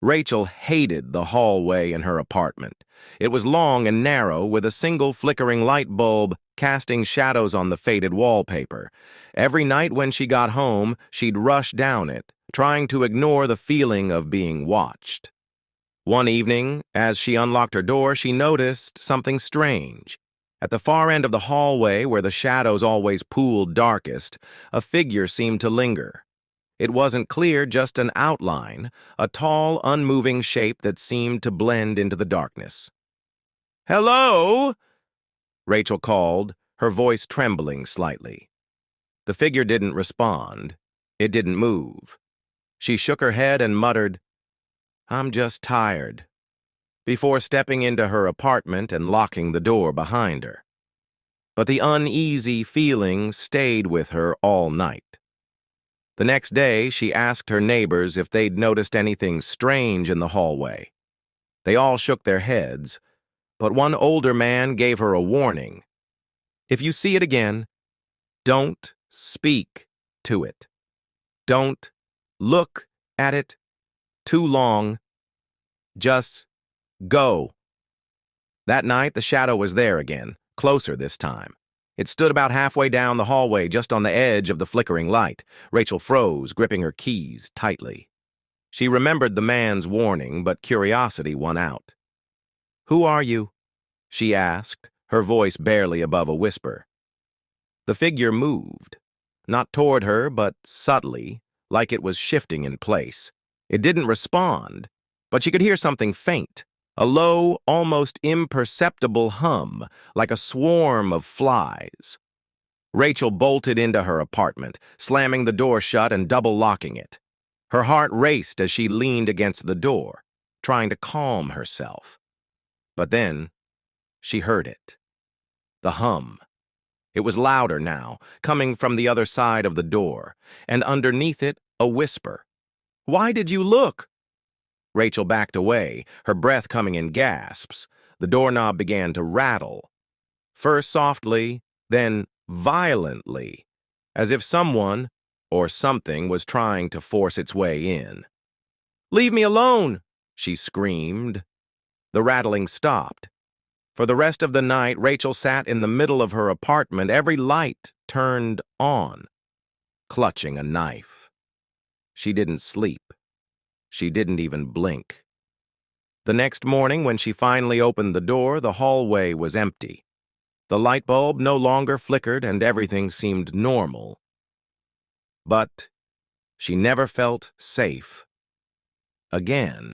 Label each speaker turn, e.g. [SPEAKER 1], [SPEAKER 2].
[SPEAKER 1] Rachel hated the hallway in her apartment. It was long and narrow, with a single flickering light bulb casting shadows on the faded wallpaper. Every night when she got home, she'd rush down it, trying to ignore the feeling of being watched. One evening, as she unlocked her door, she noticed something strange. At the far end of the hallway, where the shadows always pooled darkest, a figure seemed to linger. It wasn't clear, just an outline, a tall, unmoving shape that seemed to blend into the darkness. "Hello?" Rachel called, her voice trembling slightly. The figure didn't respond. It didn't move. She shook her head and muttered, "I'm just tired," before stepping into her apartment and locking the door behind her. But the uneasy feeling stayed with her all night. The next day, she asked her neighbors if they'd noticed anything strange in the hallway. They all shook their heads, but one older man gave her a warning. "If you see it again, don't speak to it. Don't look at it too long. Just go." That night, the shadow was there again, closer this time. It stood about halfway down the hallway, just on the edge of the flickering light. Rachel froze, gripping her keys tightly. She remembered the man's warning, but curiosity won out. "Who are you?" she asked, her voice barely above a whisper. The figure moved, not toward her, but subtly, like it was shifting in place. It didn't respond, but she could hear something faint. A low, almost imperceptible hum, like a swarm of flies. Rachel bolted into her apartment, slamming the door shut and double-locking it. Her heart raced as she leaned against the door, trying to calm herself. But then, she heard it. The hum. It was louder now, coming from the other side of the door, and underneath it, a whisper. "Why did you look?" Rachel backed away, her breath coming in gasps. The doorknob began to rattle. First softly, then violently, as if someone or something was trying to force its way in. "Leave me alone!" she screamed. The rattling stopped. For the rest of the night, Rachel sat in the middle of her apartment, every light turned on, clutching a knife. She didn't sleep. She didn't even blink. The next morning, when she finally opened the door, the hallway was empty. The light bulb no longer flickered and everything seemed normal. But she never felt safe again.